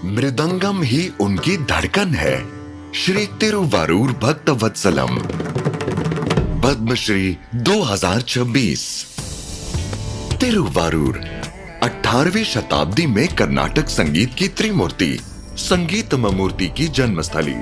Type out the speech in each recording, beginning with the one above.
मृदंगम ही उनकी धड़कन है। श्री तिरुवारूर भक्तवत्सलम, पद्मश्री 2026। तिरुवारूर 18वीं शताब्दी में कर्नाटक संगीत की त्रिमूर्ति संगीत मुमूर्ति की जन्मस्थली।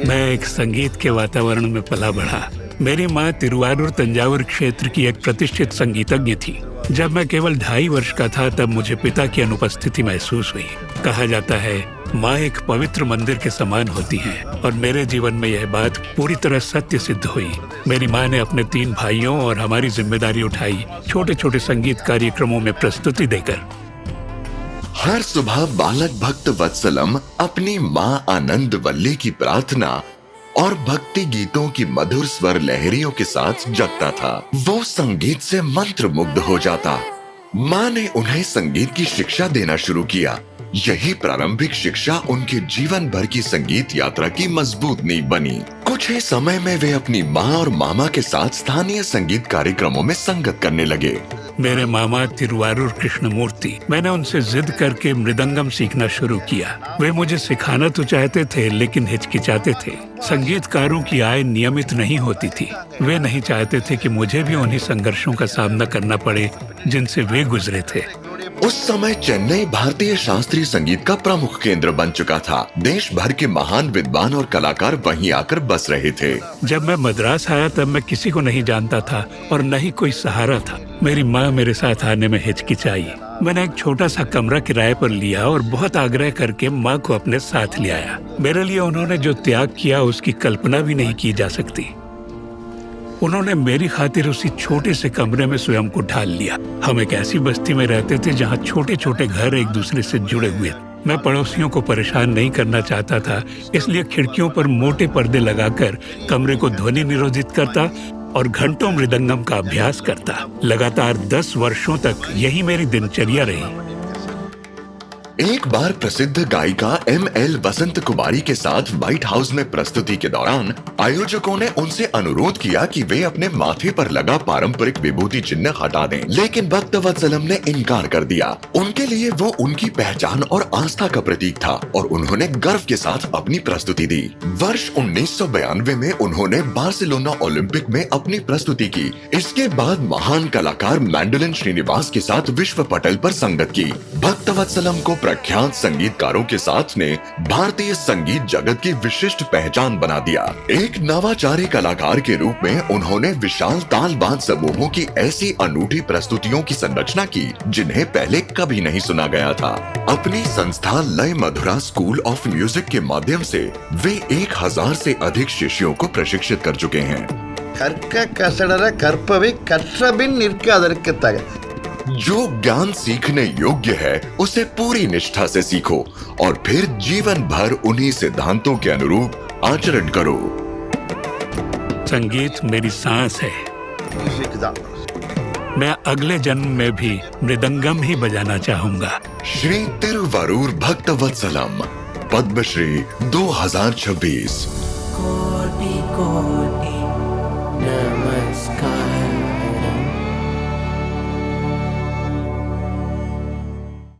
मैं एक संगीत के वातावरण में पला बढ़ा। मेरी माँ तिरुवारूर तंजावुर क्षेत्र की एक प्रतिष्ठित संगीतज्ञ थी। जब मैं केवल 2.5 वर्ष का था तब मुझे पिता की अनुपस्थिति महसूस हुई। कहा जाता है माँ एक पवित्र मंदिर के समान होती है, और मेरे जीवन में यह बात पूरी तरह सत्य सिद्ध हुई। मेरी माँ ने अपने 3 भाइयों और हमारी जिम्मेदारी उठाई, छोटे छोटे संगीत कार्यक्रमों में प्रस्तुति देकर। हर सुबह बालक भक्त वत्सलम अपनी माँ आनंद वल्ली की प्रार्थना और भक्ति गीतों की मधुर स्वर लहरियों के साथ जगता था। वो संगीत से मंत्रमुग्ध हो जाता। माँ ने उन्हें संगीत की शिक्षा देना शुरू किया। यही प्रारंभिक शिक्षा उनके जीवन भर की संगीत यात्रा की मजबूत नींव बनी। कुछ ही समय में वे अपनी माँ और मामा के साथ स्थानीय संगीत कार्यक्रमों में संगत करने लगे। मेरे मामा तिरुवारूर कृष्णमूर्ति, मैंने उनसे जिद करके मृदंगम सीखना शुरू किया। वे मुझे सिखाना तो चाहते थे, लेकिन हिचकिचाते थे। संगीतकारों की आय नियमित नहीं होती थी। वे नहीं चाहते थे कि मुझे भी उन्हीं संघर्षों का सामना करना पड़े जिनसे वे गुजरे थे। उस समय चेन्नई भारतीय शास्त्रीय संगीत का प्रमुख केंद्र बन चुका था। देश भर के महान विद्वान और कलाकार वहीं आकर बस रहे थे। जब मैं मद्रास आया तब मैं किसी को नहीं जानता था और न ही कोई सहारा था। मेरी माँ मेरे साथ आने में हिचकिचाई। मैंने एक छोटा सा कमरा किराए पर लिया और बहुत आग्रह करके माँ को अपने साथ ले आया। मेरे लिए उन्होंने जो त्याग किया उसकी कल्पना भी नहीं की जा सकती। उन्होंने मेरी खातिर उसी छोटे से कमरे में स्वयं को ढाल लिया। हम एक ऐसी बस्ती में रहते थे जहाँ छोटे छोटे घर एक दूसरे से जुड़े हुए थे। मैं पड़ोसियों को परेशान नहीं करना चाहता था, इसलिए खिड़कियों पर मोटे पर्दे लगाकर कमरे को ध्वनि निरोधित करता और घंटों मृदंगम का अभ्यास करता। लगातार 10 वर्षों तक यही मेरी दिनचर्या रही। एक बार प्रसिद्ध गायिका ML वसंत कुमारी के साथ व्हाइट हाउस में प्रस्तुति के दौरान आयोजकों ने उनसे अनुरोध किया कि वे अपने माथे पर लगा पारंपरिक विभूति चिन्ह हटा दें, लेकिन भक्तवत्सलम ने इनकार कर दिया। उनके लिए वो उनकी पहचान और आस्था का प्रतीक था और उन्होंने गर्व के साथ अपनी प्रस्तुति दी। वर्ष 1992 में उन्होंने बार्सिलोना ओलंपिक में अपनी प्रस्तुति की। इसके बाद महान कलाकार मैंडोलिन श्रीनिवास के साथ विश्व पटल पर संगत की। भक्तवत्सलम को प्रख्यात संगीतकारों के साथ ने भारतीय संगीत जगत की विशिष्ट पहचान बना दिया। एक नवाचारी कलाकार के रूप में उन्होंने विशाल तालबाज समूहों की ऐसी अनूठी प्रस्तुतियों की संरचना की जिन्हें पहले कभी नहीं सुना गया था। अपनी संस्था लय मधुरा स्कूल ऑफ म्यूजिक के माध्यम से वे 1000 से अधिक शिष्यों को प्रशिक्षित कर चुके हैं। जो ज्ञान सीखने योग्य है उसे पूरी निष्ठा से सीखो और फिर जीवन भर उन्हीं सिद्धांतों के अनुरूप आचरण करो। संगीत मेरी सांस है। मैं अगले जन्म में भी मृदंगम ही बजाना चाहूंगा। श्री तिरुवारूर भक्तवत्सलम, पद्मश्री 2026। कोटि कोटि नमस्कार।